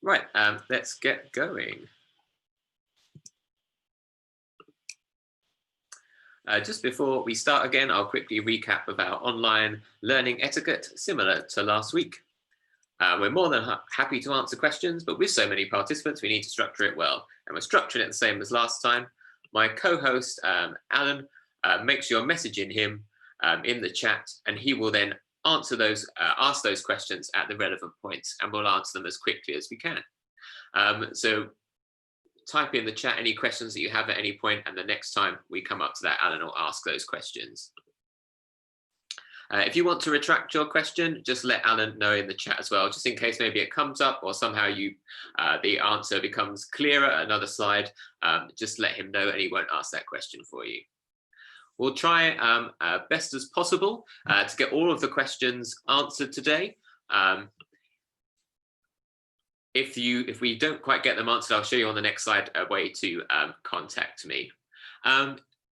Right, let's get going. Just before we start again, I'll quickly recap of our online learning etiquette, similar to last week. We're more than happy to answer questions, but with so many participants, we need to structure it well. And we're structuring it the same as last time. My co-host, Alan, make sure you're messaging him in the chat, and he will then answer those, ask those questions at the relevant points, and we'll answer them as quickly as we can. So type in the chat any questions that you have at any point, and the next time we come up to that, Alan will ask those questions. If you want to retract your question, just let Alan know in the chat as well, just in case maybe it comes up or somehow the answer becomes clearer at another slide. Just let him know and he won't ask that question for you. We'll try best as possible to get all of the questions answered today. If we don't quite get them answered, I'll show you on the next slide a way to contact me.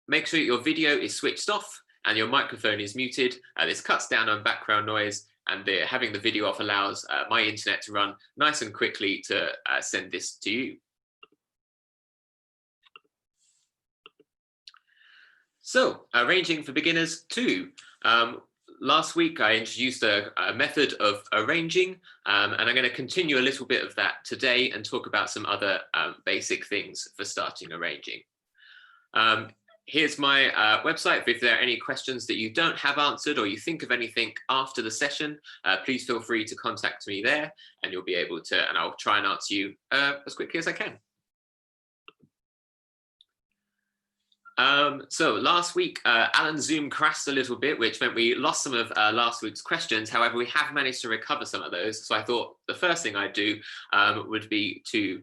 Make sure your video is switched off and your microphone is muted. This cuts down on background noise, and having the video off allows my internet to run nice and quickly to send this to you. So, arranging for beginners 2. Last week, I introduced a method of arranging, and I'm going to continue a little bit of that today and talk about some other basic things for starting arranging. Here's my website. If there are any questions that you don't have answered or you think of anything after the session, please feel free to contact me there, and you'll be able to, and I'll try and answer you as quickly as I can. So last week, Alan's Zoom crashed a little bit, which meant we lost some of last week's questions. However, we have managed to recover some of those. So I thought the first thing I'd do would be to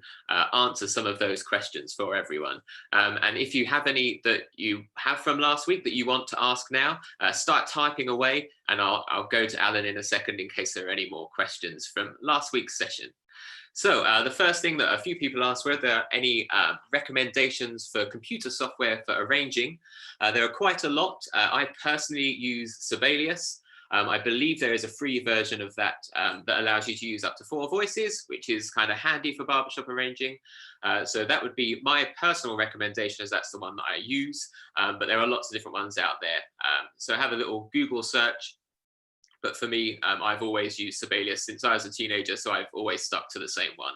answer some of those questions for everyone. And if you have any that you have from last week that you want to ask now, start typing away, and I'll go to Alan in a second in case there are any more questions from last week's session. So the first thing that a few people asked were there any recommendations for computer software for arranging. There are quite a lot. I personally use Sibelius. I believe there is a free version of that that allows you to use up to 4 voices, which is kind of handy for barbershop arranging. So that would be my personal recommendation, as that's the one that I use. But there are lots of different ones out there. So have a little Google search. But for me, I've always used Sibelius since I was a teenager, so I've always stuck to the same one,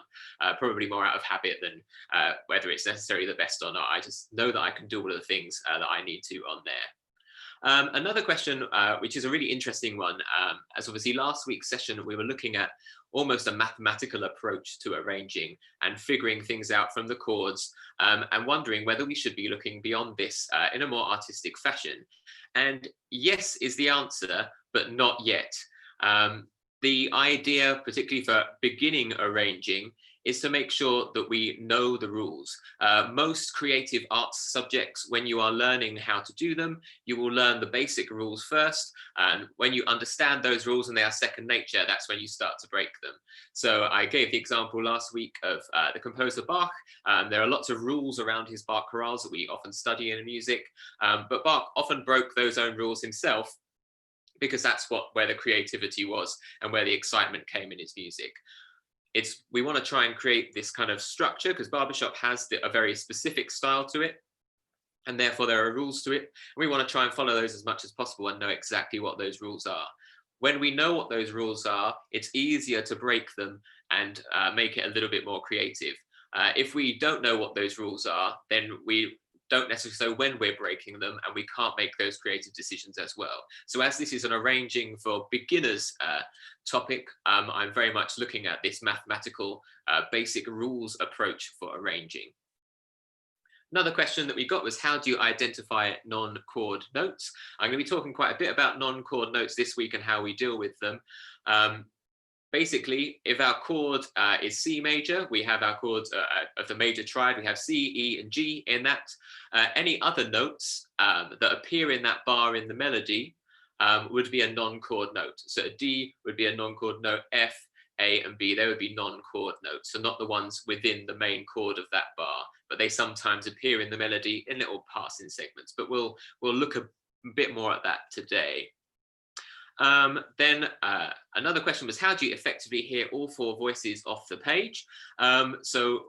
probably more out of habit than whether it's necessarily the best or not. I just know that I can do all of the things that I need to on there. Another question, which is a really interesting one, as obviously last week's session, we were looking at almost a mathematical approach to arranging and figuring things out from the chords, and wondering whether we should be looking beyond this in a more artistic fashion. And yes is the answer, but not yet. The idea, particularly for beginning arranging, is to make sure that we know the rules. Most creative arts subjects, when you are learning how to do them, you will learn the basic rules first. And when you understand those rules and they are second nature, that's when you start to break them. So I gave the example last week of the composer Bach. There are lots of rules around his Bach chorales that we often study in music, but Bach often broke those own rules himself, because that's where the creativity was and where the excitement came in his music. We want to try and create this kind of structure, because barbershop has a very specific style to it, and therefore there are rules to it. We want to try and follow those as much as possible and know exactly what those rules are. When we know what those rules are, it's easier to break them and make it a little bit more creative. If we don't know what those rules are, then we don't necessarily know when we're breaking them, and we can't make those creative decisions as well. So as this is an arranging for beginners topic, I'm very much looking at this mathematical basic rules approach for arranging. Another question that we got was, how do you identify non-chord notes? I'm going to be talking quite a bit about non-chord notes this week and how we deal with them. Basically, if our chord is C major, we have our chords of the major triad. We have C, E, and G in that. Any other notes that appear in that bar in the melody would be a non-chord note. So a D would be a non-chord note, F, A, and B, they would be non-chord notes, so not the ones within the main chord of that bar, but they sometimes appear in the melody in little passing segments. But we'll look a bit more at that today. Then another question was, how do you effectively hear all four voices off the page? So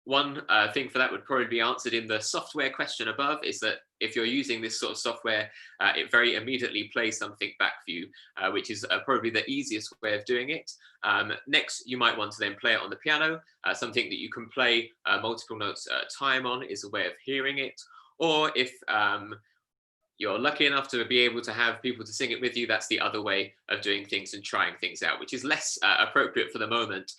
one thing for that would probably be answered in the software question above, is that if you're using this sort of software, it very immediately plays something back for you, which is probably the easiest way of doing it. Next, you might want to then play it on the piano. Something that you can play multiple notes at a time on is a way of hearing it. Or if you're lucky enough to be able to have people to sing it with you, that's the other way of doing things and trying things out, which is less appropriate for the moment.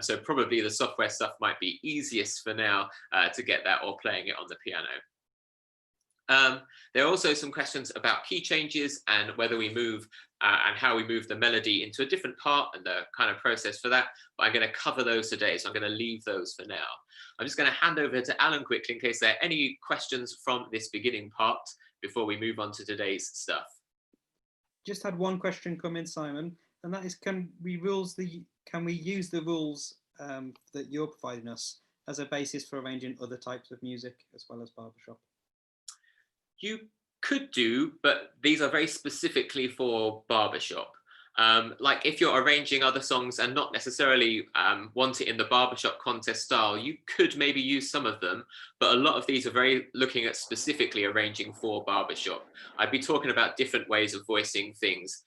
So probably the software stuff might be easiest for now to get that, or playing it on the piano. There are also some questions about key changes and whether we move and how we move the melody into a different part and the kind of process for that, but I'm going to cover those today, so I'm going to leave those for now. I'm just going to hand over to Alan quickly in case there are any questions from this beginning part before we move on to today's stuff. Just had one question come in, Simon, and that is, can we use the rules that you're providing us as a basis for arranging other types of music as well as barbershop? You could do, but these are very specifically for barbershop. Like if you're arranging other songs and not necessarily want it in the barbershop contest style, you could maybe use some of them, but a lot of these are very looking at specifically arranging for barbershop. I'd be talking about different ways of voicing things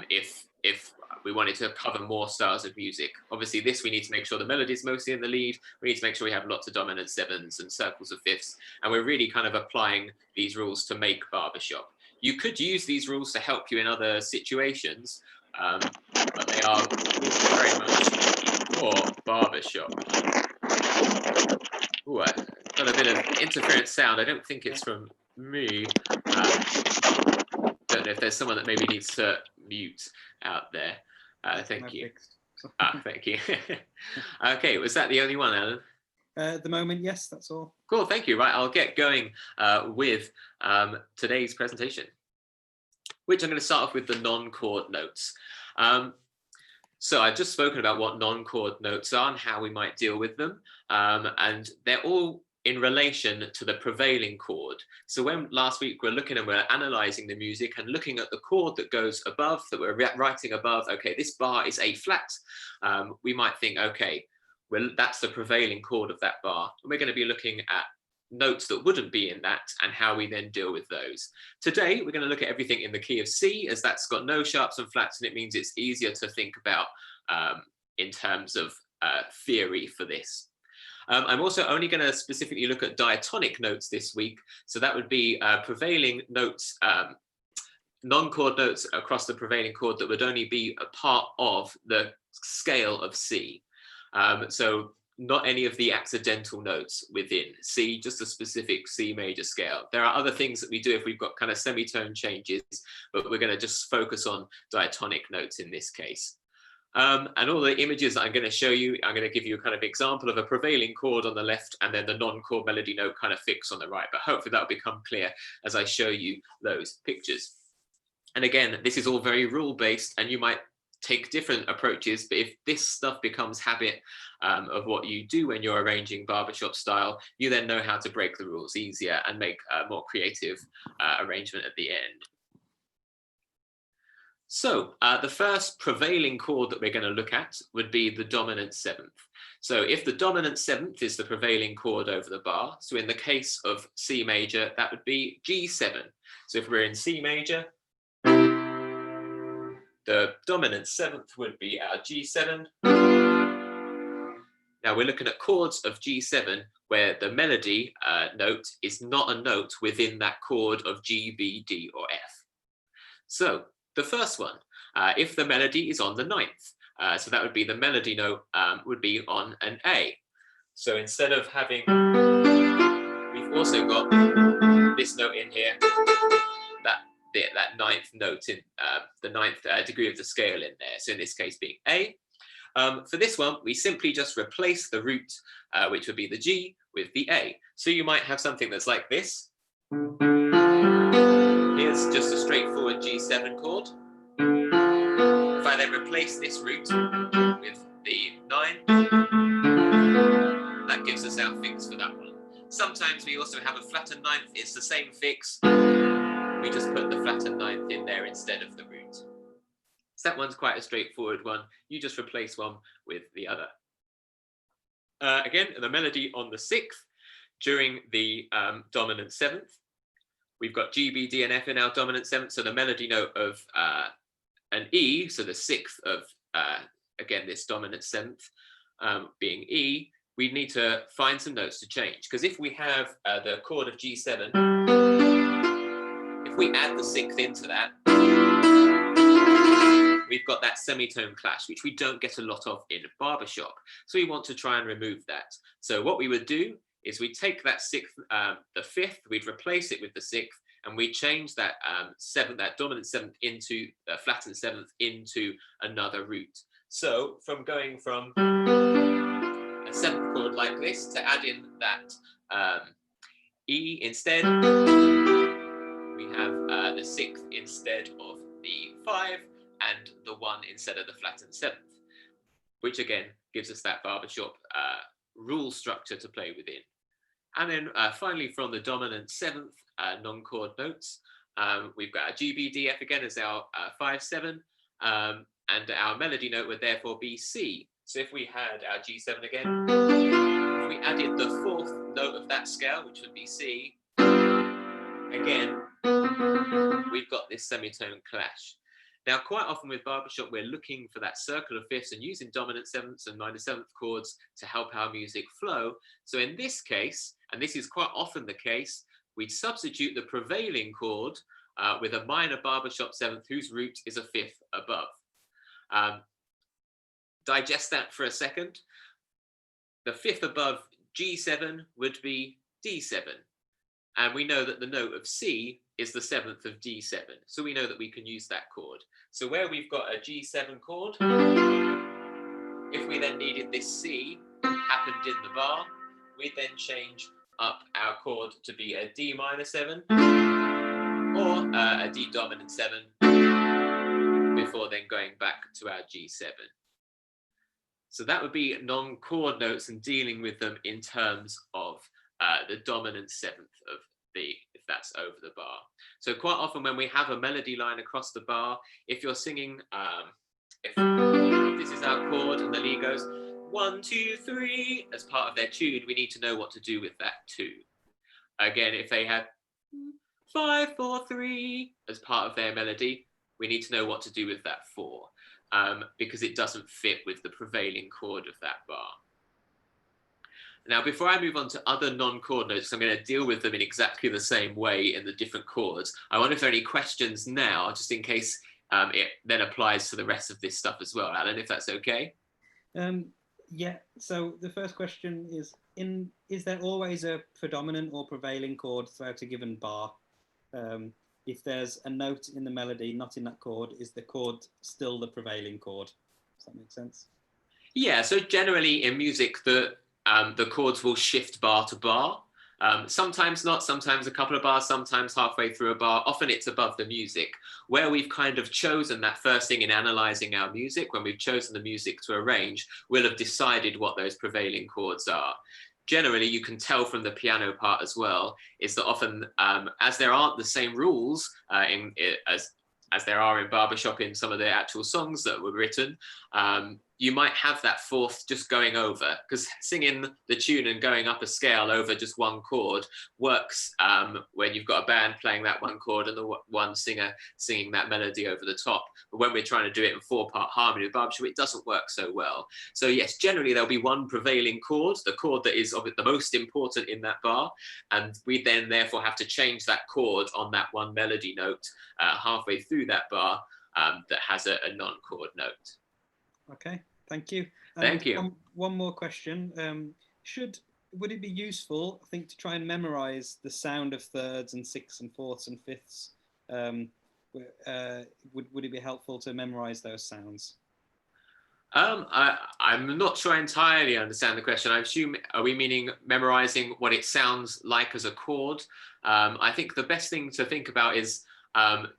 if we wanted to cover more styles of music. Obviously this, we need to make sure the melody is mostly in the lead. We need to make sure we have lots of dominant sevenths and circles of fifths, and we're really kind of applying these rules to make barbershop. You could use these rules to help you in other situations, but they are very much for barbershop. Ooh, I got a bit of interference sound. I don't think it's from me. Don't know if there's someone that maybe needs to mute out there. Thank you. Thank you. Okay, was that the only one, Alan? At the moment, yes, that's all. Cool, thank you. Right, I'll get going with today's presentation, which I'm going to start off with the non-chord notes. So I've just spoken about what non-chord notes are and how we might deal with them. And they're all in relation to the prevailing chord. So when last week we're looking and we're analyzing the music and looking at the chord that goes above, that we're writing above, okay, this bar is A flat, we might think, okay, well, that's the prevailing chord of that bar. And we're going to be looking at notes that wouldn't be in that and how we then deal with those. Today, we're going to look at everything in the key of C, as that's got no sharps and flats, and it means it's easier to think about in terms of theory for this. I'm also only going to specifically look at diatonic notes this week. So that would be prevailing notes, non-chord notes across the prevailing chord that would only be a part of the scale of C. So not any of the accidental notes within C, just a specific C major scale. There are other things that we do if we've got kind of semitone changes, but we're going to just focus on diatonic notes in this case. And all the images that I'm going to show you, I'm going to give you a kind of example of a prevailing chord on the left and then the non-chord melody note kind of fixed on the right, but hopefully that'll become clear as I show you those pictures. And again, this is all very rule-based, and you might take different approaches, but if this stuff becomes habit of what you do when you're arranging barbershop style, you then know how to break the rules easier and make a more creative arrangement at the end. So the first prevailing chord that we're going to look at would be the dominant seventh. So if the dominant seventh is the prevailing chord over the bar, so in the case of C major, that would be G7. So if we're in C major, the dominant seventh would be our G7. Now we're looking at chords of G7 where the melody note is not a note within that chord of G, B, D, or F. So the first one, if the melody is on the ninth, so that would be the melody note would be on an A. So instead of having, we've also got this note in here, that ninth note in the ninth degree of the scale in there. So in this case being A. For this one, we simply just replace the root, which would be the G, with the A. So you might have something that's like this. Here's just a straightforward G7 chord. If I then replace this root with the 9, that gives us our fix for that one. Sometimes we also have a flattened ninth, it's the same fix. We just put the flattened ninth in there instead of the root. So that one's quite a straightforward one. You just replace one with the other. Again, the melody on the 6th during the dominant 7th. We've got G, B, D, and F in our dominant 7th. So the melody note of an E, so the 6th of, again, this dominant 7th being E, we need to find some notes to change. Because if we have the chord of G7, if we add the 6th into that, we've got that semitone clash, which we don't get a lot of in barbershop. So we want to try and remove that. So what we would do is we take that 6th, the 5th, we'd replace it with the 6th, and we change that 7th, that dominant 7th into flattened 7th into another root. So from going from a 7th chord like this to add in that E instead, we have the 6th instead of the 5 and the 1 instead of the flattened 7th, which again gives us that barbershop rule structure to play within. And then finally from the dominant 7th non-chord notes, we've got our G, B, D, F again as our 5, 7, and our melody note would therefore be C. So if we had our G7 again, if we added the 4th note of that scale, which would be C, again, we've got this semitone clash. Now, quite often with barbershop, we're looking for that circle of fifths and using dominant 7ths and minor 7th chords to help our music flow. So in this case, and this is quite often the case, we'd substitute the prevailing chord with a minor barbershop 7th whose root is a 5th above. Digest that for a second. The 5th above G7 would be D7. And we know that the note of C is the 7th of D7. So we know that we can use that chord. So where we've got a G7 chord, if we then needed this C happened in the bar, we'd then change up our chord to be a D minor 7 or a D dominant 7 before then going back to our G7. So that would be non-chord notes and dealing with them in terms of the dominant 7th of the, if that's over the bar. So quite often when we have a melody line across the bar, if you're singing, if this is our chord and the lead goes 1, 2, 3 as part of their tune, we need to know what to do with that 2. Again, if they have 5, 4, 3 as part of their melody, we need to know what to do with that 4 because it doesn't fit with the prevailing chord of that bar. Now, before I move on to other non-chord notes, I'm going to deal with them in exactly the same way in the different chords. I wonder if there are any questions now, just in case it then applies to the rest of this stuff as well. Alan, if that's okay? Yeah, so the first question is there always a predominant or prevailing chord throughout a given bar? If there's a note in the melody, not in that chord, is the chord still the prevailing chord? Does that make sense? Yeah, so generally in music, the chords will shift bar to bar. Sometimes not, sometimes a couple of bars, sometimes halfway through a bar. Often it's above the music. Where we've kind of chosen that first thing in analysing our music, when we've chosen the music to arrange, we'll have decided what those prevailing chords are. Generally, you can tell from the piano part as well, is that often, as there aren't the same rules as there are in barbershop in some of the actual songs that were written, you might have that 4th just going over, because singing the tune and going up a scale over just one chord works when you've got a band playing that one chord and the one singer singing that melody over the top. But when we're trying to do it in 4-part harmony with barbershop, it doesn't work so well. So yes, generally there'll be one prevailing chord, the chord that is the most important in that bar, and we then therefore have to change that chord on that one melody note halfway through that bar that has a non-chord note. Okay, thank you. Thank you. One more question. Would it be useful, I think, to try and memorize the sound of thirds and 6ths and 4ths and 5ths? Would it be helpful to memorize those sounds? I'm not sure I entirely understand the question. I assume, are we meaning memorizing what it sounds like as a chord? I think the best thing to think about is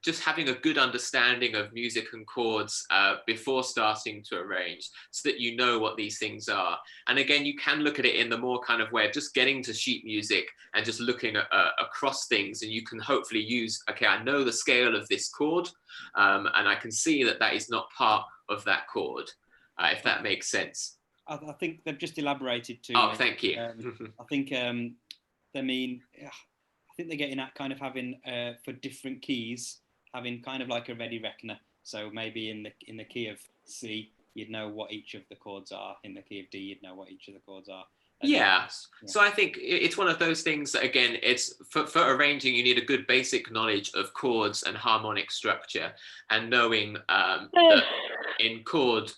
just having a good understanding of music and chords before starting to arrange, so that you know what these things are. And again, you can look at it in the more kind of way of just getting to sheet music and just looking at, across things, and you can hopefully use, okay, I know the scale of this chord, and I can see that that is not part of that chord, if that makes sense. I think they've just elaborated too. Oh, thank you. I think they mean, I think they're getting at kind of having for different keys, having kind of like a ready reckoner. So maybe in the key of C, you'd know what each of the chords are. In the key of D, you'd know what each of the chords are. Yeah. So I think it's one of those things that, again, it's for arranging, you need a good basic knowledge of chords and harmonic structure, and knowing that in chord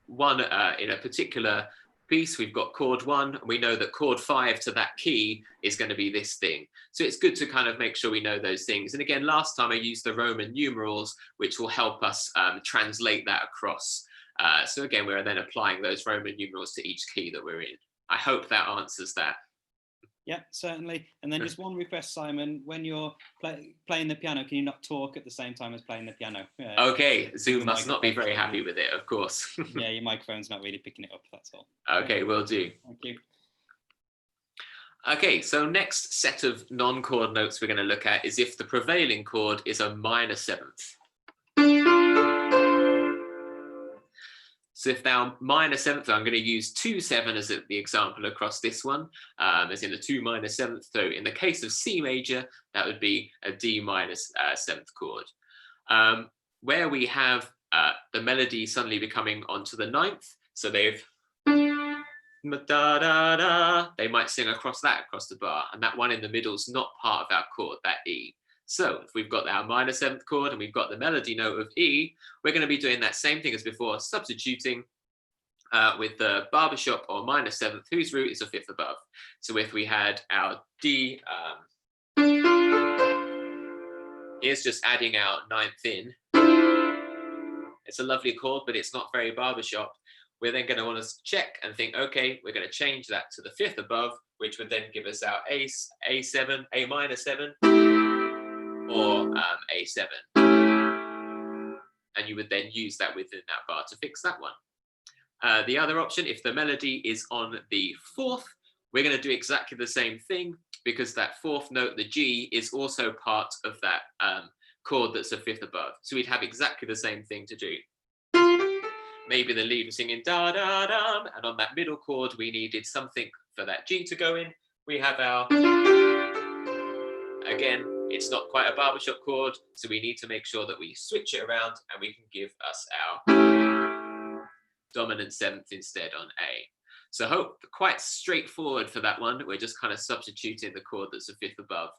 one, in a particular piece, we've got chord 1, and we know that chord 5 to that key is going to be this thing. So it's good to kind of make sure we know those things. And again, last time I used the Roman numerals, which will help us translate that across. So again, we're then applying those Roman numerals to each key that we're in. I hope that answers that. Yeah, certainly. And then just one request, Simon, when you're playing the piano, can you not talk at the same time as playing the piano? Okay, Zoom must not be very happy with it, of course. Yeah, your microphone's not really picking it up, that's all. Okay, will do. Thank you. Okay, so next set of non-chord notes we're going to look at is if the prevailing chord is a minor 7th. So if now minor 7th, I'm going to use 2/7 as the example across this one, as in the 2 minor 7th. So in the case of C major, that would be a D minor 7th chord. Where we have the melody suddenly becoming onto the 9th, so they've da, da, da, they might sing across the bar, and that one in the middle is not part of our chord, that E. So if we've got our minor 7th chord and we've got the melody note of E, we're going to be doing that same thing as before, substituting with the barbershop or minor 7th, whose root is a 5th above. So if we had our D, here's just adding our 9th in. It's a lovely chord, but it's not very barbershop. We're then going to want to check and think, okay, we're going to change that to the 5th above, which would then give us our A7, A minor 7, or A7. And you would then use that within that bar to fix that one. The other option, if the melody is on the 4th, we're going to do exactly the same thing, because that 4th note, the G, is also part of that chord that's a 5th above. So we'd have exactly the same thing to do. Maybe the lead was singing da da da, and on that middle chord we needed something for that G to go in. We have our, again, it's not quite a barbershop chord, so we need to make sure that we switch it around and we can give us our dominant 7th instead on A. So quite straightforward for that one. We're just kind of substituting the chord that's a 5th above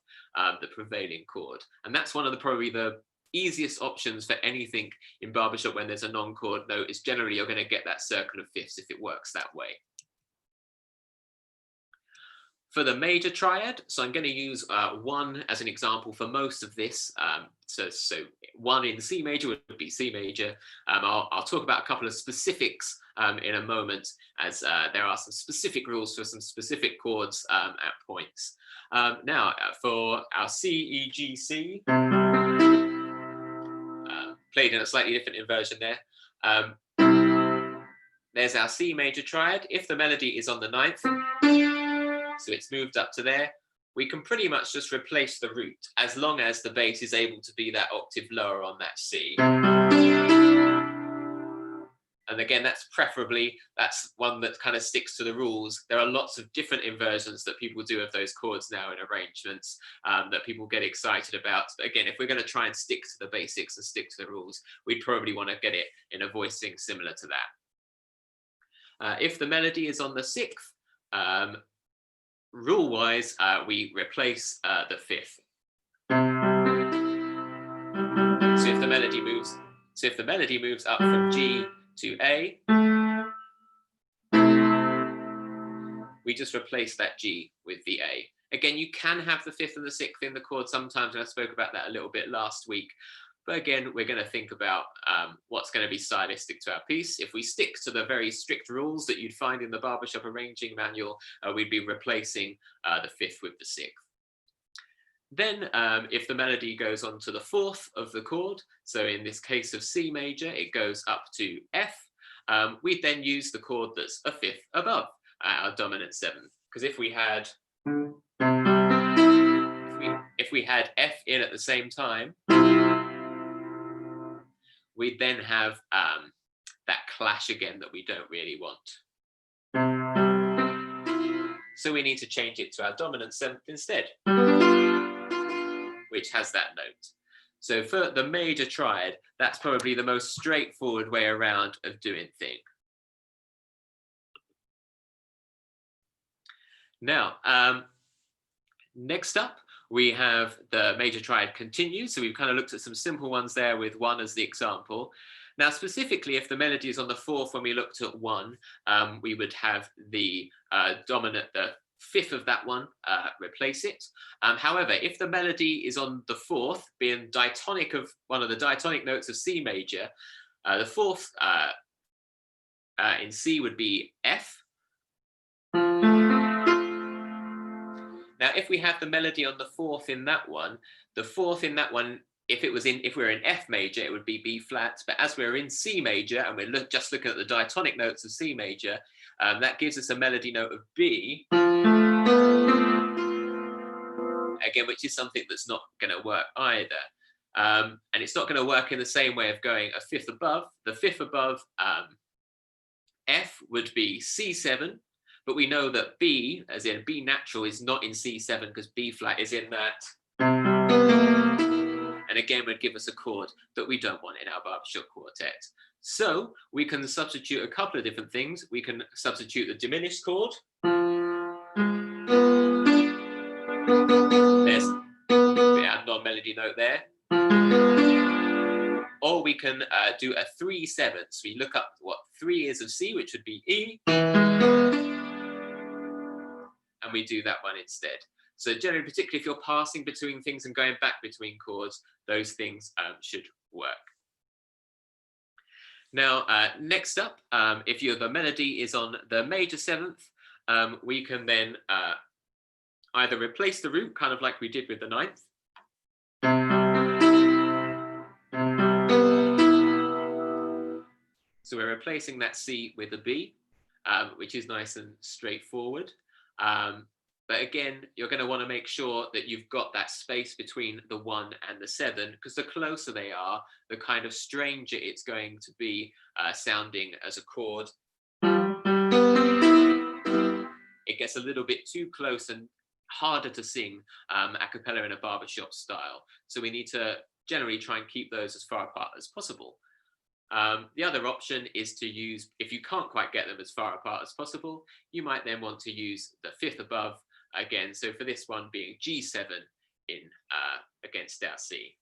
the prevailing chord. And that's one of the probably the easiest options for anything in barbershop when there's a non-chord note, is generally you're going to get that circle of 5ths if it works that way. For the major triad, so I'm going to use 1 as an example for most of this. So 1 in C major would be C major. I'll talk about a couple of specifics in a moment, as there are some specific rules for some specific chords at points. Now, for our C, E, G, C, played in a slightly different inversion there. There's our C major triad. If the melody is on the 9th, so it's moved up to there, we can pretty much just replace the root, as long as the bass is able to be that octave lower on that C. And again, that's one that kind of sticks to the rules. There are lots of different inversions that people do of those chords now in arrangements that people get excited about. But again, if we're going to try and stick to the basics and stick to the rules, we'd probably want to get it in a voicing similar to that. If the melody is on the 6th, rule-wise, we replace the 5th. So if the melody moves up from G to A, we just replace that G with the A. Again, you can have the 5th and the 6th in the chord sometimes, and I spoke about that a little bit last week. But again, we're going to think about what's going to be stylistic to our piece. If we stick to the very strict rules that you'd find in the barbershop arranging manual, we'd be replacing the 5th with the 6th. Then if the melody goes on to the fourth of the chord, so in this case of C major, it goes up to F, we then use the chord that's a fifth above our dominant seventh. Because if we had F in at the same time, we'd then have that clash again that we don't really want. So we need to change it to our dominant seventh instead, which has that note. So for the major triad, that's probably the most straightforward way around of doing things. Now, next up, we have the major triad continued. So we've kind of looked at some simple ones there with one as the example. Now, specifically, if the melody is on the fourth, when we looked at one, we would have the dominant, the fifth of that one, replace it. However, if the melody is on the fourth, being diatonic of one of the diatonic notes of C major, the fourth in C would be F. Now, if we have the melody on the fourth in that one, the fourth in that one, if we're in F major, it would be B flat. But as we're in C major and we're just looking at the diatonic notes of C major, that gives us a melody note of B. Again, which is something that's not going to work either. And it's not going to work in the same way of going a fifth above. The fifth above F would be C7. But we know that B, as in B natural, is not in C7 because B flat is in that. And again, would give us a chord that we don't want in our barbershop quartet. So we can substitute a couple of different things. We can substitute the diminished chord. There's our non-melody note there. Or we can do a 3/7. So we look up what 3 is of C, which would be E. And we do that one instead. So generally, particularly if you're passing between things and going back between chords, those things should work. Now, next up, if the melody is on the major seventh, we can then either replace the root, kind of like we did with the ninth. So we're replacing that C with a B, which is nice and straightforward. But again, you're going to want to make sure that you've got that space between the 1 and the 7, because the closer they are, the kind of stranger it's going to be sounding as a chord. It gets a little bit too close and harder to sing a cappella in a barbershop style. So we need to generally try and keep those as far apart as possible. The other option is to use, if you can't quite get them as far apart as possible, you might then want to use the fifth above again. So for this one being G7 in against our C.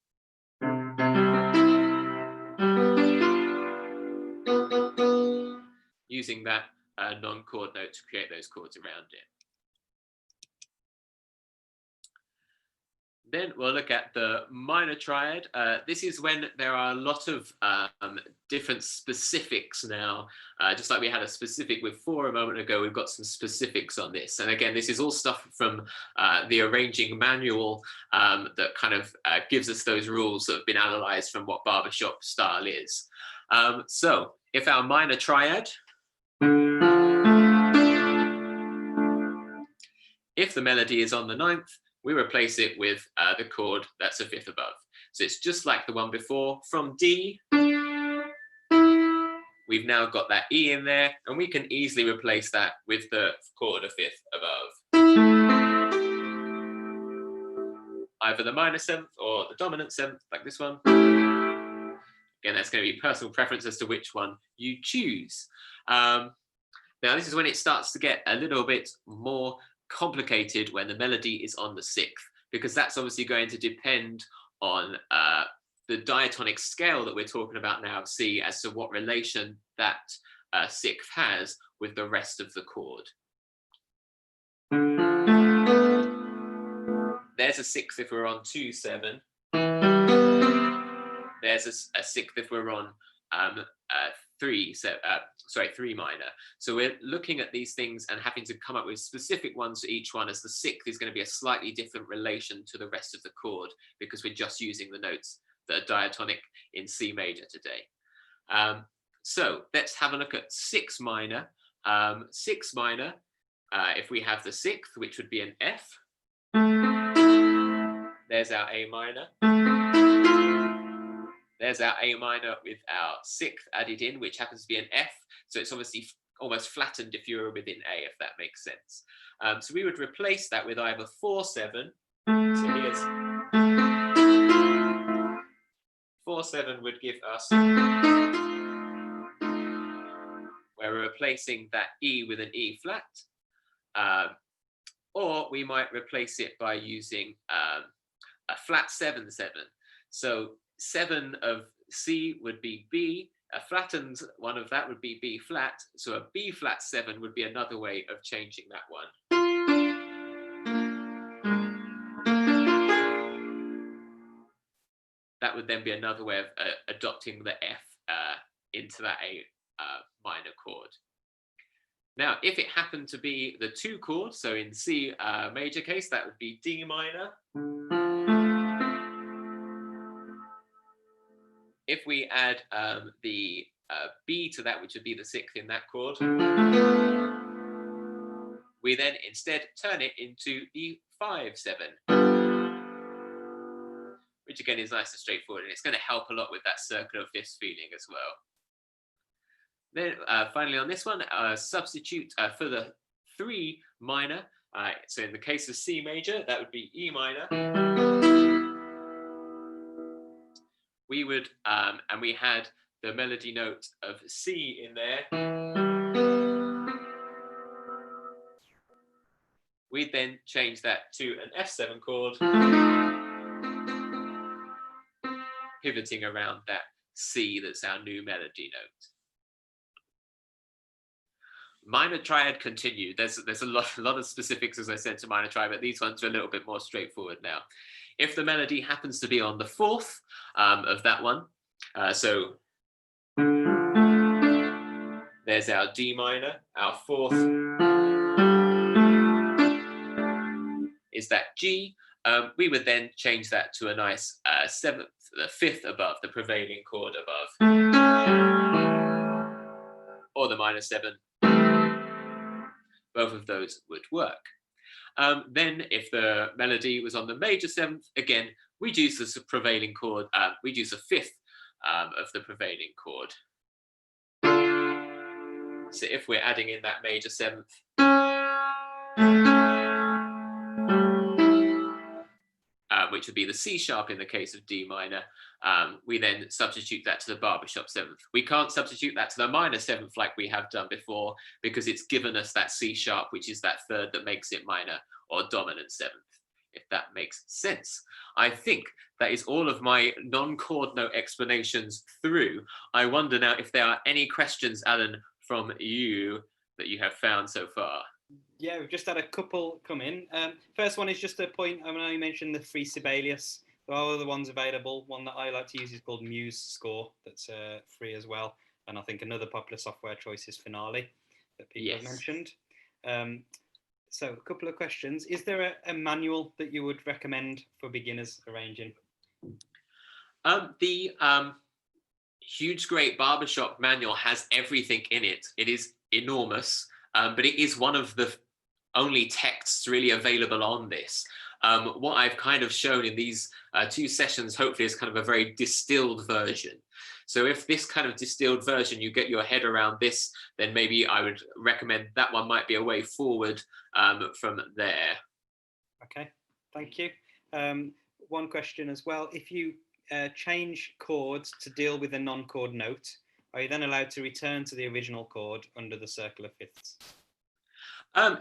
Using that non-chord note to create those chords around it. Then we'll look at the minor triad. This is when there are a lot of different specifics now. Just like we had a specific with 4 a moment ago, we've got some specifics on this. And again, this is all stuff from the arranging manual that kind of gives us those rules that have been analysed from what barbershop style is. So if our minor triad, if the melody is on the 9th, we replace it with the chord that's a fifth above. So it's just like the one before. From D, we've now got that E in there, and we can easily replace that with the chord a fifth above. Either the minor 7th or the dominant 7th, like this one. Again, that's going to be personal preference as to which one you choose. Now, this is when it starts to get a little bit more complicated when the melody is on the 6th, because that's obviously going to depend on the diatonic scale that we're talking about now of C as to what relation that 6th has with the rest of the chord. There's a 6th if we're on 2/7. There's a 6th if we're on 3 minor. So we're looking at these things and having to come up with specific ones for each one, as the sixth is going to be a slightly different relation to the rest of the chord because we're just using the notes that are diatonic in C major today. So let's have a look at 6 minor. 6 minor, if we have the sixth, which would be an F, there's our A minor. There's our A minor with our sixth added in, which happens to be an F. So it's obviously almost flattened if you were within A, if that makes sense. So we would replace that with either 4/7. So here's 4/7 would give us, where we're replacing that E with an E flat. Or we might replace it by using a flat 7/7. So 7 of C would be B, a flattened one of that would be B flat, so a B flat 7 would be another way of changing that one. That would then be another way of adopting the F into that A minor chord. Now, if it happened to be the 2 chord, so in C major case, that would be D minor. If we add the B to that, which would be the 6th in that chord, we then instead turn it into the 5/7, which again is nice and straightforward, and it's going to help a lot with that circular fifths feeling as well. Then finally on this one, substitute for the 3 minor. So in the case of C major, that would be E minor. We would, and we had the melody note of C in there. We'd then change that to an F7 chord, pivoting around that C that's our new melody note. Minor triad continued. There's a lot of specifics, as I said, to minor triad, but these ones are a little bit more straightforward now. If the melody happens to be on the 4th of that one, so there's our D minor, our 4th is that G. We would then change that to a nice 7th, the 5th above, the prevailing chord above, or the minor 7. Both of those would work. Then if the melody was on the major 7th, again, we'd use the prevailing chord, we'd use a 5th of the prevailing chord. So if we're adding in that major 7th, which would be the C sharp in the case of D minor, we then substitute that to the barbershop 7th. We can't substitute that to the minor 7th like we have done before, because it's given us that C sharp, which is that 3rd that makes it minor or dominant 7th, if that makes sense. I think that is all of my non-chord note explanations through. I wonder now if there are any questions, Alan, from you that you have found so far. Yeah, we've just had a couple come in. First one is just a point. I know you mentioned the free Sibelius. There are other ones available. One that I like to use is called Muse Score. That's free as well. And I think another popular software choice is Finale that people have mentioned. So a couple of questions. Is there a manual that you would recommend for beginners arranging? The Huge Great Barbershop manual has everything in it. It is enormous, but it is one of the only texts really available on this. What I've kind of shown in these 2 sessions, hopefully, is kind of a very distilled version. So if this kind of distilled version, you get your head around this, then maybe I would recommend that one might be a way forward from there. Okay, thank you. One question as well. If you change chords to deal with a non-chord note, are you then allowed to return to the original chord under the circular fifths?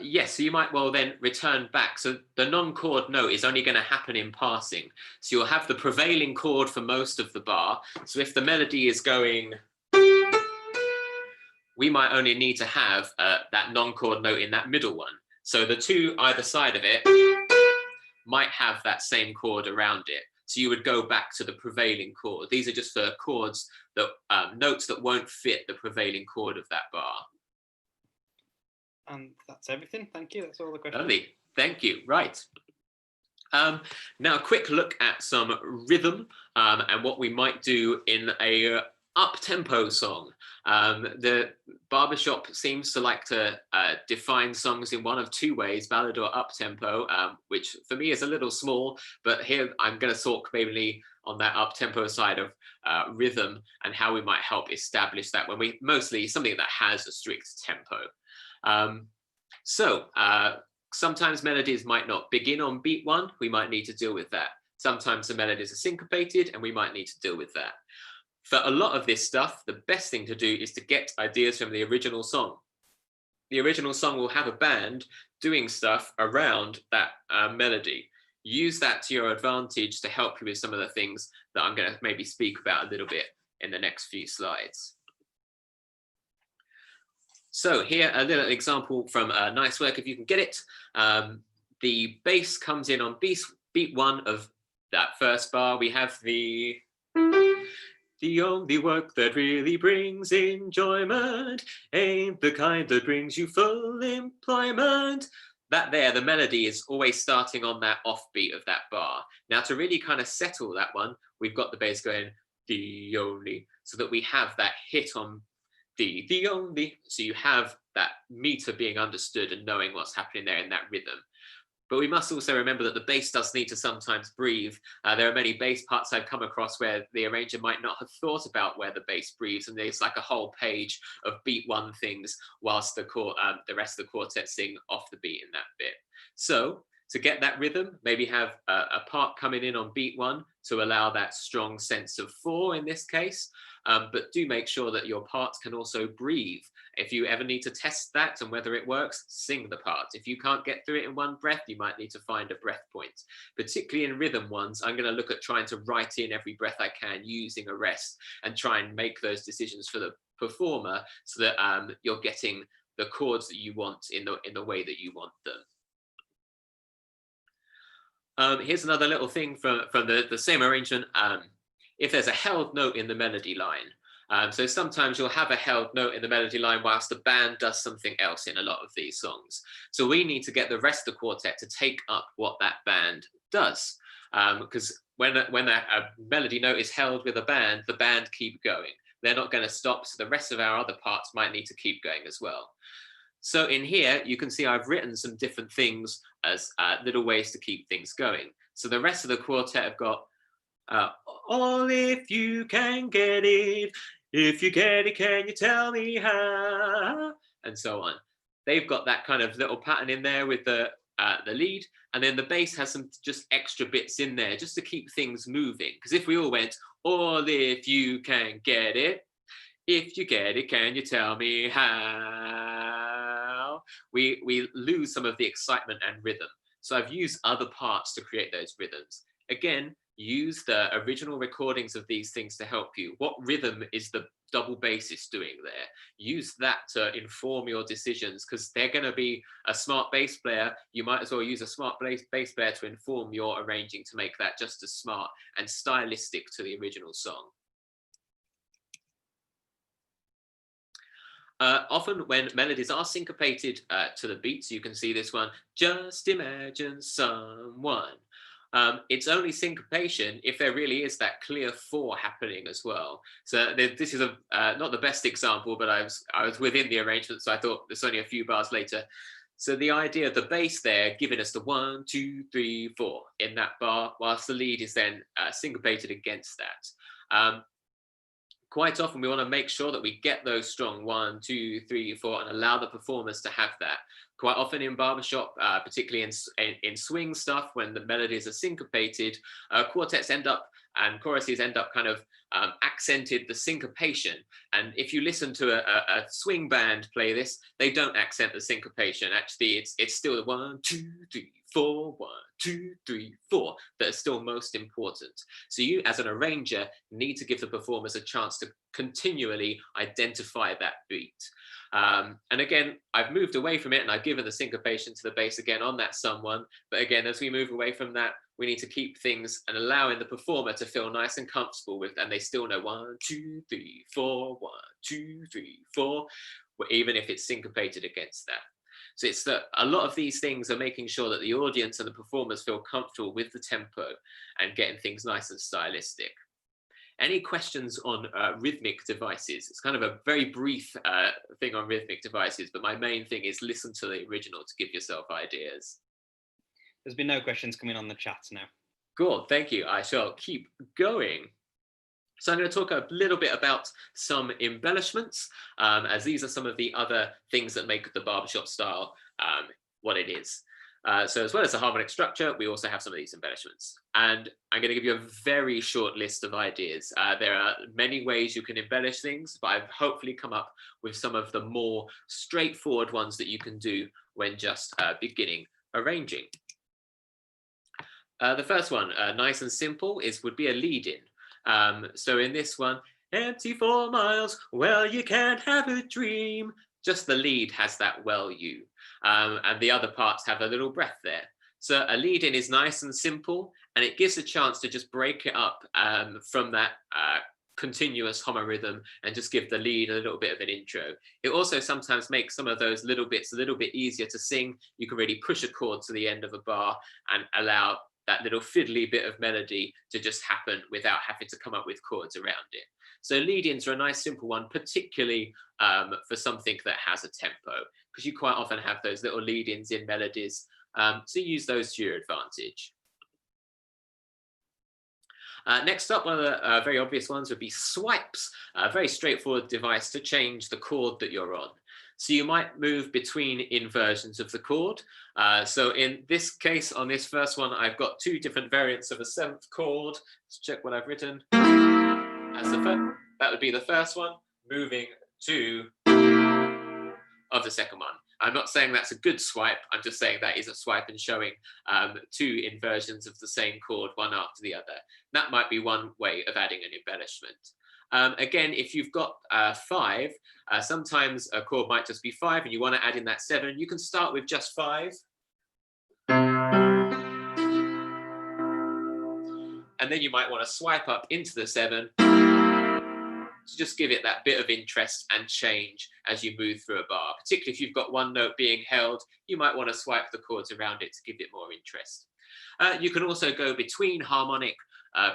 Yes, so you might well then return back. So the non-chord note is only going to happen in passing. So you'll have the prevailing chord for most of the bar. So if the melody is going, we might only need to have that non-chord note in that middle one. So the 2 either side of it might have that same chord around it. So you would go back to the prevailing chord. These are just for chords that notes that won't fit the prevailing chord of that bar. And that's everything. Thank you. That's all the questions. Lovely. Thank you. Right. Now a quick look at some rhythm and what we might do in a up-tempo song. The barbershop seems to like to define songs in one of two ways, ballad or up-tempo, which for me is a little small, but here I'm going to talk mainly on that up-tempo side of rhythm and how we might help establish that when we mostly something that has a strict tempo. Sometimes melodies might not begin on beat 1, we might need to deal with that. Sometimes the melodies are syncopated and we might need to deal with that. For a lot of this stuff, the best thing to do is to get ideas from the original song. The original song will have a band doing stuff around that melody. Use that to your advantage to help you with some of the things that I'm going to maybe speak about a little bit in the next few slides. So here, a little example from Nice Work, if you can get it. The bass comes in on beat 1 of that first bar. We have the only work that really brings enjoyment ain't the kind that brings you full employment. That there, the melody is always starting on that offbeat of that bar. Now to really kind of settle that one, we've got the bass going the only, so that we have that hit on the only, so you have that meter being understood and knowing what's happening there in that rhythm. But we must also remember that the bass does need to sometimes breathe. There are many bass parts I've come across where the arranger might not have thought about where the bass breathes, and there's like a whole page of beat 1 things whilst the rest of the quartet sing off the beat in that bit. So to get that rhythm, maybe have a part coming in on beat 1 to allow that strong sense of 4 in this case. But do make sure that your parts can also breathe. If you ever need to test that and whether it works, sing the part. If you can't get through it in one breath, you might need to find a breath point. Particularly in rhythm ones, I'm going to look at trying to write in every breath I can using a rest and try and make those decisions for the performer so that you're getting the chords that you want in the way that you want them. Here's another little thing from the same arrangement. If there's a held note in the melody line. So sometimes you'll have a held note in the melody line whilst the band does something else in a lot of these songs. So we need to get the rest of the quartet to take up what that band does. Because when a melody note is held with a band, the band keep going. They're not going to stop, so the rest of our other parts might need to keep going as well. So in here, you can see I've written some different things as little ways to keep things going. So the rest of the quartet have got all if you can get it, if you get it, can you tell me how? And so on. They've got that kind of little pattern in there with the lead, and then the bass has some just extra bits in there just to keep things moving. Because if we all went, all if you can get it, if you get it, can you tell me how? We lose some of the excitement and rhythm. So I've used other parts to create those rhythms. Again, use the original recordings of these things to help you. What rhythm is the double bassist doing there? Use that to inform your decisions, because they're going to be a smart bass player. You might as well use a smart bass player to inform your arranging to make that just as smart and stylistic to the original song. Often when melodies are syncopated to the beats, you can see this one, just imagine someone. It's only syncopation if there really is that clear 4 happening as well. So this is not the best example, but I was within the arrangement, so I thought there's only a few bars later. So the idea of the bass there giving us the 1, 2, 3, 4 in that bar, whilst the lead is then syncopated against that. Quite often we want to make sure that we get those strong 1, 2, 3, 4 and allow the performers to have that. Quite often in barbershop, particularly in swing stuff, when the melodies are syncopated, quartets end up and choruses end up kind of accented the syncopation. And if you listen to a swing band play this, they don't accent the syncopation. Actually, it's still the 1, 2, 3, 4, 1, 2, 3, 4 that are still most important. So you, as an arranger, need to give the performers a chance to continually identify that beat. And again, I've moved away from it and I've given the syncopation to the bass again on that someone. But again, as we move away from that, we need to keep things and allowing the performer to feel nice and comfortable with, and they still know 1, 2, 3, 4, 1, 2, 3, 4, even if it's syncopated against that. So it's that a lot of these things are making sure that the audience and the performers feel comfortable with the tempo and getting things nice and stylistic. Any questions on rhythmic devices? It's kind of a very brief thing on rhythmic devices, but my main thing is listen to the original to give yourself ideas. There's been no questions coming on the chat now. Good, thank you. I shall keep going. So I'm going to talk a little bit about some embellishments, as these are some of the other things that make the barbershop style what it is. So as well as the harmonic structure, we also have some of these embellishments. And I'm going to give you a very short list of ideas. There are many ways you can embellish things, but I've hopefully come up with some of the more straightforward ones that you can do when just beginning arranging. The first one, nice and simple, would be a lead-in. So in this one, empty 4 miles, well, you can't have a dream. Just the lead has that well you. And the other parts have a little breath there. So a lead-in is nice and simple, and it gives a chance to just break it up from that continuous homorhythm and just give the lead a little bit of an intro. It also sometimes makes some of those little bits a little bit easier to sing. You can really push a chord to the end of a bar and allow that little fiddly bit of melody to just happen without having to come up with chords around it. So lead-ins are a nice simple one, particularly for something that has a tempo, because you quite often have those little lead-ins in melodies. So use those to your advantage. Next up, one of the very obvious ones would be swipes, a very straightforward device to change the chord that you're on. So you might move between inversions of the chord. So in this case, on this first one, I've got 2 different variants of a 7th chord. Let's check what I've written. As that would be the first one, moving to of the second one. I'm not saying that's a good swipe, I'm just saying that is a swipe and showing 2 inversions of the same chord, one after the other. That might be one way of adding an embellishment. Again, if you've got 5, sometimes a chord might just be 5 and you want to add in that 7, you can start with just 5. And then you might want to swipe up into the 7 to just give it that bit of interest and change as you move through a bar. Particularly if you've got one note being held, you might want to swipe the chords around it to give it more interest. You can also go between harmonic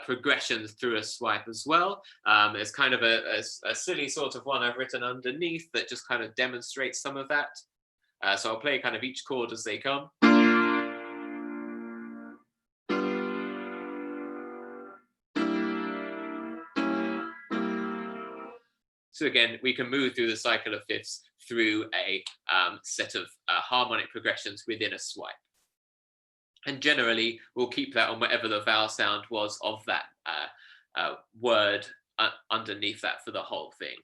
progressions through a swipe as well. There's kind of a silly sort of one I've written underneath that just kind of demonstrates some of that. So I'll play kind of each chord as they come. So again, we can move through the cycle of fifths through a set of harmonic progressions within a swipe. And generally, we'll keep that on whatever the vowel sound was of that word underneath that for the whole thing.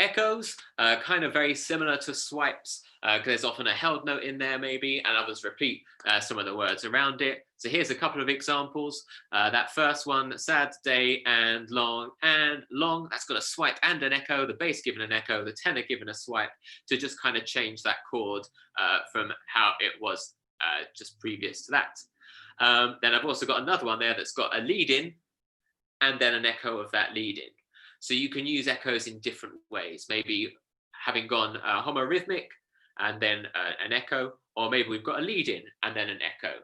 Echoes, kind of very similar to swipes, because there's often a held note in there maybe, and others repeat some of the words around it. So here's a couple of examples. That first one, sad day and long, that's got a swipe and an echo, the bass given an echo, the tenor given a swipe, to just kind of change that chord from how it was just previous to that. Then I've also got another one there that's got a lead in and then an echo of that lead in. So you can use echoes in different ways, maybe having gone homorhythmic and then an echo, or maybe we've got a lead in and then an echo.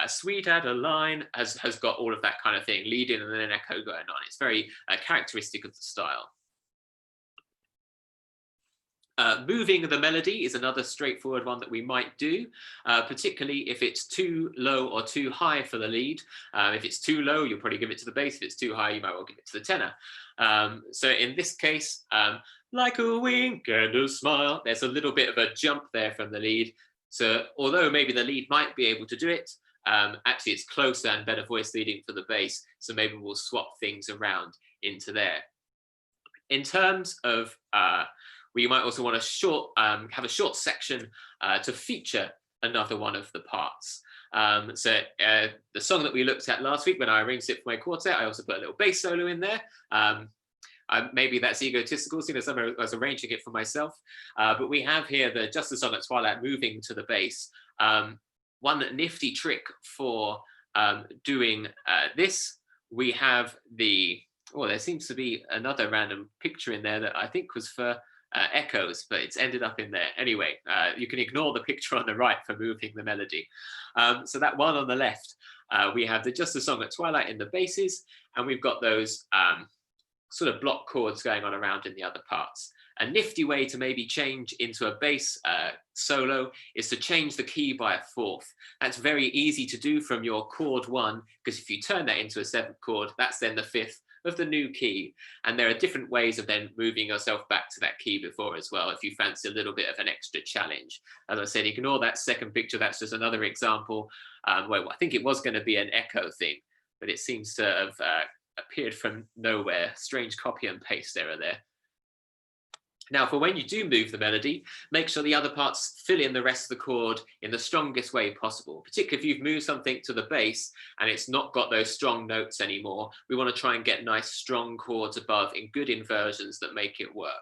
Sweet Adeline has got all of that kind of thing, lead in and then an echo going on. It's very characteristic of the style. Moving the melody is another straightforward one that we might do, particularly if it's too low or too high for the lead. If it's too low, you'll probably give it to the bass. If it's too high, you might well give it to the tenor. So in this case, like a wink and a smile, there's a little bit of a jump there from the lead. So although maybe the lead might be able to do it, actually it's closer and better voice leading for the bass, so maybe we'll swap things around into there. In terms of, we might also want to have a short section to feature another one of the parts. So the song that we looked at last week when I arranged it for my quartet, I also put a little bass solo in there. Maybe that's egotistical, seeing as I was arranging it for myself. But we have here the Just a Song at Twilight moving to the bass. One nifty trick for doing this, we have there seems to be another random picture in there that I think was for echoes, but it's ended up in there. Anyway, you can ignore the picture on the right for moving the melody. So that one on the left, we have the Just a Song at Twilight in the basses, and we've got those sort of block chords going on around in the other parts. A nifty way to maybe change into a bass solo is to change the key by a fourth. That's very easy to do from your chord 1, because if you turn that into a 7th chord, that's then the 5th of the new key. And there are different ways of then moving yourself back to that key before as well, if you fancy a little bit of an extra challenge. As I said, ignore that second picture. That's just another example where I think it was going to be an echo thing, but it seems to have appeared from nowhere. Strange copy and paste error there. Now, for when you do move the melody, make sure the other parts fill in the rest of the chord in the strongest way possible. Particularly if you've moved something to the bass and it's not got those strong notes anymore, we want to try and get nice strong chords above in good inversions that make it work.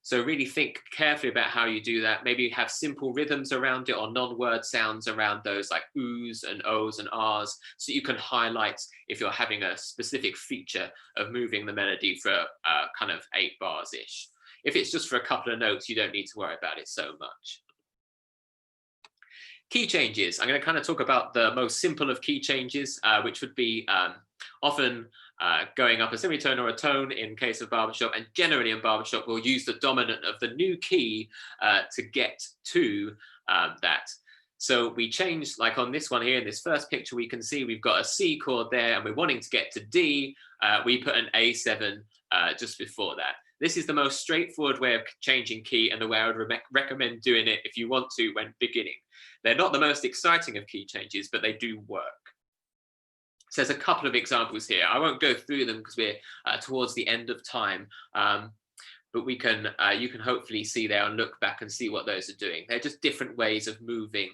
So really think carefully about how you do that. Maybe have simple rhythms around it or non-word sounds around those, like oohs and ohs and ahs, so you can highlight if you're having a specific feature of moving the melody for kind of 8 bars-ish. If it's just for a couple of notes, you don't need to worry about it so much. Key changes. I'm going to kind of talk about the most simple of key changes, which would be often going up a semitone or a tone in case of barbershop, and generally in barbershop we'll use the dominant of the new key to get to that. So we change, like on this one here, in this first picture, we can see we've got a C chord there and we're wanting to get to D. We put an A7 just before that. This is the most straightforward way of changing key, and the way I would recommend doing it if you want to when beginning. They're not the most exciting of key changes, but they do work. So there's a couple of examples here. I won't go through them because we're towards the end of time, but we can, you can hopefully see there and look back and see what those are doing. They're just different ways of moving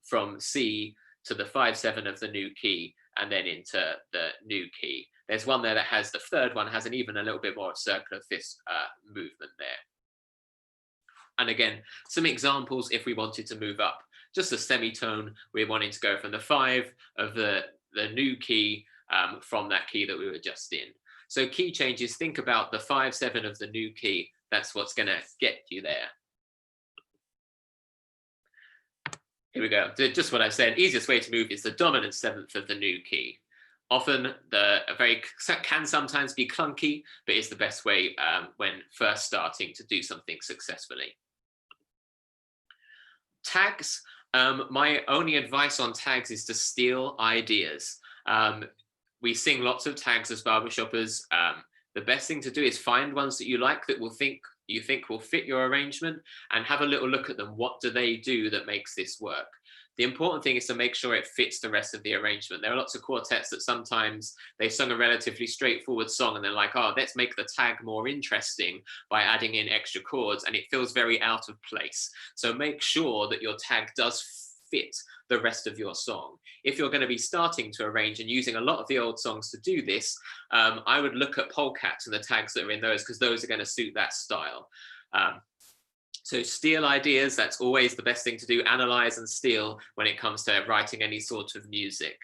from C to the 5/7 of the new key and then into the new key. There's one there that has, the third one has an even a little bit more circular fifth movement there. And again, some examples if we wanted to move up. Just a semitone, we're wanting to go from the 5 of the new key from that key that we were just in. So key changes, think about the 5/7 of the new key. That's what's going to get you there. Here we go. Just what I said, easiest way to move is the dominant 7th of the new key. Often can sometimes be clunky, but it's the best way when first starting to do something successfully. Tags. My only advice on tags is to steal ideas. We sing lots of tags as barbershoppers. The best thing to do is find ones that you like, that you think will fit your arrangement, and have a little look at them. What do they do that makes this work? The important thing is to make sure it fits the rest of the arrangement. There are lots of quartets that sometimes they've sung a relatively straightforward song and they're like, oh, let's make the tag more interesting by adding in extra chords, and it feels very out of place. So make sure that your tag does fit the rest of your song. If you're going to be starting to arrange and using a lot of the old songs to do this, I would look at polecats and the tags that are in those, because those are going to suit that style. So steal ideas, that's always the best thing to do. Analyze and steal when it comes to writing any sort of music.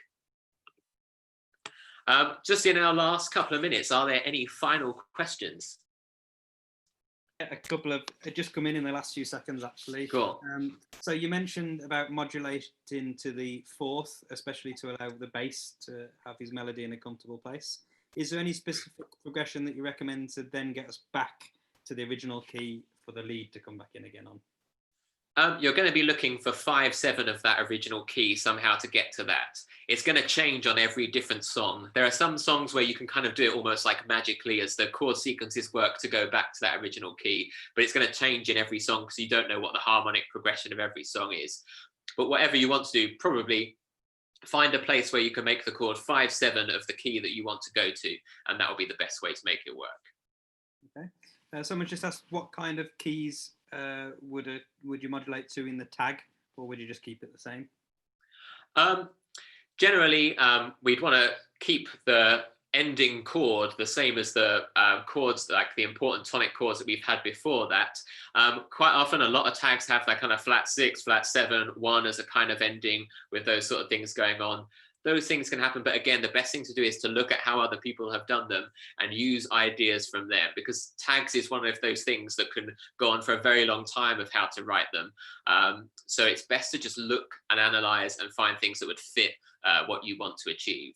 Just in our last couple of minutes, are there any final questions? A couple of just come in the last few seconds, actually. Cool. So you mentioned about modulating to the 4th, especially to allow the bass to have his melody in a comfortable place. Is there any specific progression that you recommend to then get us back to the original key for the lead to come back in again on? You're going to be looking for 5/7 of that original key somehow to get to that. It's going to change on every different song. There are some songs where you can kind of do it almost like magically as the chord sequences work to go back to that original key, but it's going to change in every song because you don't know what the harmonic progression of every song is. But whatever you want to do, probably find a place where you can make the chord 5/7 of the key that you want to go to, and that will be the best way to make it work. Okay. Someone just asked, what kind of keys would you modulate to in the tag, or would you just keep it the same? Generally, we'd want to keep the ending chord the same as the chords, like the important tonic chords that we've had before that. Quite often, a lot of tags have that kind of flat 6, flat 7, 1 as a kind of ending with those sort of things going on. Those things can happen, but again, the best thing to do is to look at how other people have done them and use ideas from them, because tags is one of those things that can go on for a very long time of how to write them. So it's best to just look and analyze and find things that would fit what you want to achieve.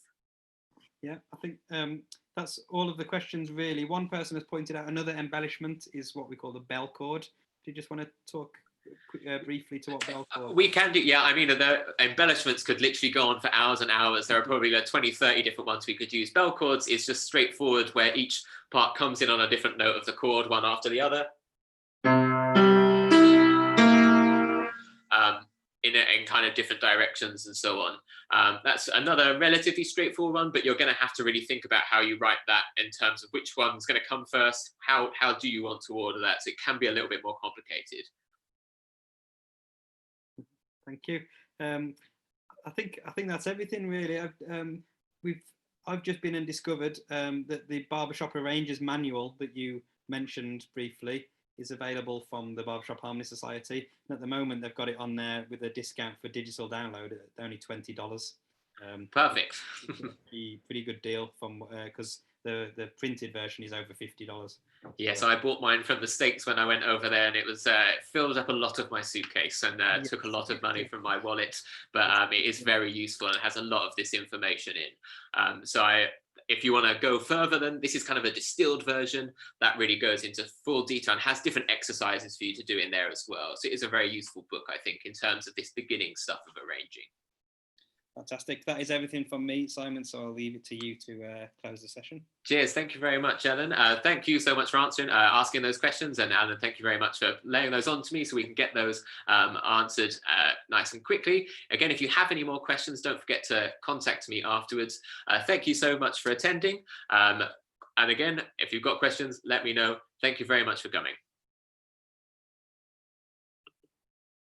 Yeah, I think that's all of the questions really. One person has pointed out another embellishment is what we call the bell chord. Do you just want to talk briefly to what bell chord? We can do, yeah. I mean, the embellishments could literally go on for hours and hours. There are probably like 20, 30 different ones we could use. Bell chords is just straightforward, where each part comes in on a different note of the chord, one after the other. In kind of different directions and so on. That's another relatively straightforward one, but you're going to have to really think about how you write that in terms of which one's going to come first. How do you want to order that? So it can be a little bit more complicated. Thank you. I think that's everything really. I've just been and discovered that the Barbershop Arrangers manual that you mentioned briefly is available from the Barbershop Harmony Society, and at the moment they've got it on there with a discount for digital download at only $20. Perfect. pretty good deal from because the printed version is over $50. Yes, I bought mine from the States when I went over there, and it was it filled up a lot of my suitcase and took a lot of money from my wallet. But it is very useful and has a lot of this information in. If you want to go further, then this is kind of a distilled version that really goes into full detail and has different exercises for you to do in there as well. So it is a very useful book, I think, in terms of this beginning stuff of arranging. Fantastic. That is everything from me, Simon, so I'll leave it to you to close the session. Cheers. Thank you very much, Ellen. Thank you so much for asking those questions, and Alan, thank you very much for laying those on to me so we can get those answered nice and quickly. Again, if you have any more questions, don't forget to contact me afterwards. Thank you so much for attending. And again, if you've got questions, let me know. Thank you very much for coming.